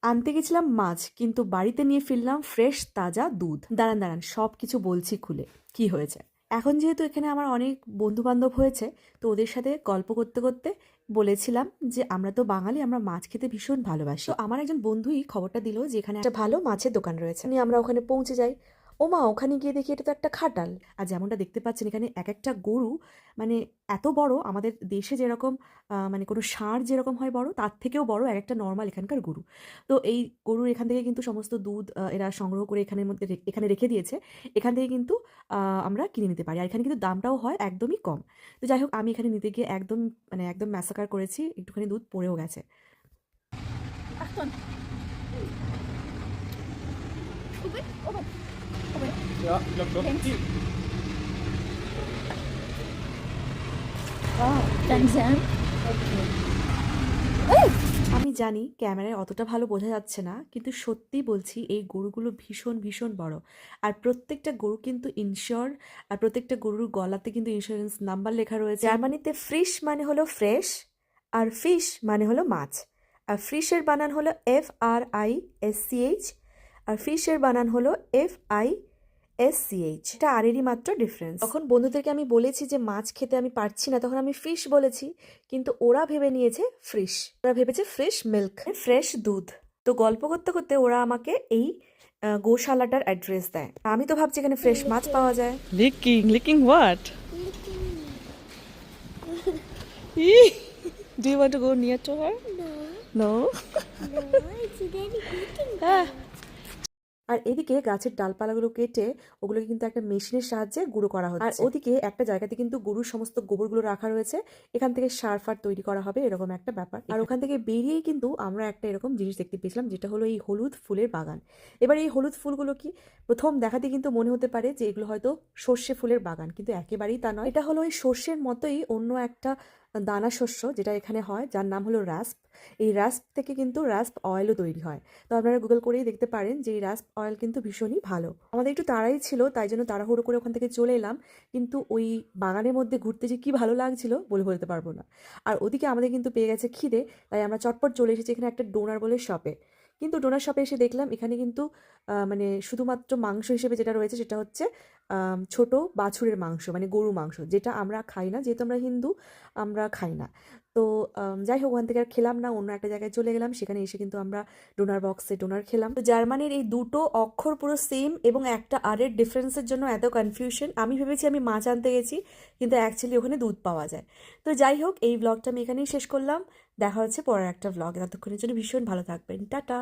আনতে গেছিলাম মাছ, কিন্তু বাড়িতে নিয়ে ফিরলাম ফ্রেশ তাজা দুধ। দাঁড়ান দাঁড়ান, সব কিছু বলছি খুলে কি হয়েছে। এখন যেহেতু এখানে আমার অনেক বন্ধু বান্ধব হয়েছে, তো ওদের সাথে গল্প করতে করতে বলেছিলাম যে আমরা তো বাঙালি, আমরা মাছ খেতে ভীষণ ভালোবাসি। তো আমার একজন বন্ধুই খবরটা দিল যে এখানে একটা ভালো মাছের দোকান রয়েছে। নিয়ে আমরা ওখানে পৌঁছে যাই। ও মা, ওখানে গিয়ে দেখি এটা তো একটা খাটাল। আর যেমনটা দেখতে পাচ্ছেন এখানে এক একটা গরু মানে এত বড়, আমাদের দেশে যেরকম মানে কোনো ষাঁড় যেরকম হয় বড়, তার থেকেও বড় এক একটা নর্মাল এখানকার গরু। তো এই গরুর এখান থেকে কিন্তু সমস্ত দুধ এরা সংগ্রহ করে এখানের মধ্যে এখানে রেখে দিয়েছে। এখান থেকে কিন্তু আমরা কিনে নিতে পারি। আর এখানে কিন্তু দামটাও হয় একদমই কম। তো যাই হোক, আমি এখানে নিতে গিয়ে একদম মানে একদম ম্যাসাকার করেছি। একটুখানি দুধ পড়েও গেছে। Achtung! Oben, oben, oben. Ja, ich glaube doch. Links. Wow, langsam. আমি জানি ক্যামেরায় অতটা ভালো বোঝা যাচ্ছে না, কিন্তু সত্যি বলছি এই গরুগুলো ভীষণ ভীষণ বড়। আর প্রত্যেকটা গরু কিন্তু ইনশিওর, আর প্রত্যেকটা গরুর গলাতে কিন্তু ইন্স্যুরেন্স নাম্বার লেখা রয়েছে। জার্মানিতে ফ্রিশ মানে হলো ফ্রেশ, আর ফিশ মানে হলো মাছ। আর ফ্রিশের বানান হলো FRISCH, আর ফিশের বানান হলো FISCH। এটা আরেরই মাত্র ডিফারেন্স। তখন বন্ধুদেরকে আমি বলেছি যে মাছ খেতে আমি পারছি না, তখন আমি ফিশ বলেছি, কিন্তু ওরা ভেবে নিয়েছে ফ্রিশ। ওরা ভেবেছে ফ্রেশ মিল্ক, ফ্রেশ দুধ। তো গল্প করতে করতে ওরা আমাকে এই গোশালাটার অ্যাড্রেস দেয়। আমি তো ভাবছি এখানে ফ্রেশ মাছ পাওয়া যায়। Licking, licking what? Do you want to go near to her? No, No? it's very good. Ah. আর এদিকে গাছের ডালপালাগুলো কেটে ওগুলোকে কিন্তু একটা মেশিনের সাহায্যে গুঁড়ো করা হচ্ছে। আর ওদিকে একটা জায়গাতে কিন্তু গরুর সমস্ত গোবরগুলো রাখা রয়েছে। এখান থেকে সার ফার তৈরি করা হবে, এরকম একটা ব্যাপার। আর ওখান থেকে বেরিয়েই কিন্তু আমরা একটা এরকম জিনিস দেখতে পেয়েছিলাম, যেটা হলো এই হলুদ ফুলের বাগান। এবার এই হলুদ ফুলগুলো কি, প্রথম দেখাতে কিন্তু মনে হতে পারে যে এগুলো হয়তো সর্ষে ফুলের বাগান, কিন্তু একেবারেই তা নয়। এটা হলো এই সর্ষের মতোই অন্য একটা দানা শস্য যেটা এখানে হয়, যার নাম হলো রাস্প। এই রাস্প থেকে কিন্তু রাস্প অয়েলও তৈরি হয়। তো আপনারা গুগল করেই দেখতে পারেন যে এই রাস্প অয়েল কিন্তু ভীষণই ভালো। আমাদের একটু তাড়াই ছিল, তাই জন্য তাড়াহুড়ো করে ওখান থেকে চলে এলাম। কিন্তু ওই বাগানের মধ্যে ঘুরতে যে কি ভালো লাগছিল বলে বলতে পারবো না। আর ওদিকে আমাদের কিন্তু পেয়ে গেছে খিদে, তাই আমরা চটপট চলে এসেছি এখানে একটা ডোনার বলে শপে। কিন্তু ডোনার শপে এসে দেখলাম এখানে কিন্তু মানে শুধুমাত্র মাংস হিসেবে যেটা রয়েছে সেটা হচ্ছে ছোট বাছুরের মাংস, মানে গরু মাংস, যেটা আমরা খাই না, যেহেতু আমরা হিন্দু, আমরা খাই না। তো যাই হোক, ওখান থেকে আর খেলাম না, অন্য একটা জায়গায় চলে গেলাম। সেখানে এসে কিন্তু আমরা ডোনার বক্সে ডোনার খেলাম। তো জার্মানির এই দুটো অক্ষর পুরো সেম, এবং একটা আরের ডিফারেন্সের জন্য এত কনফিউশন। আমি ভেবেছি আমি মাছ আনতে গেছি, কিন্তু অ্যাকচুয়ালি ওখানে দুধ পাওয়া যায়। তো যাই হোক, এই ব্লগটা আমি এখানেই শেষ করলাম। দেখা হচ্ছে পরের একটা ব্লগে। ততক্ষণের জন্য ভীষণ ভালো থাকবেন। টাটা।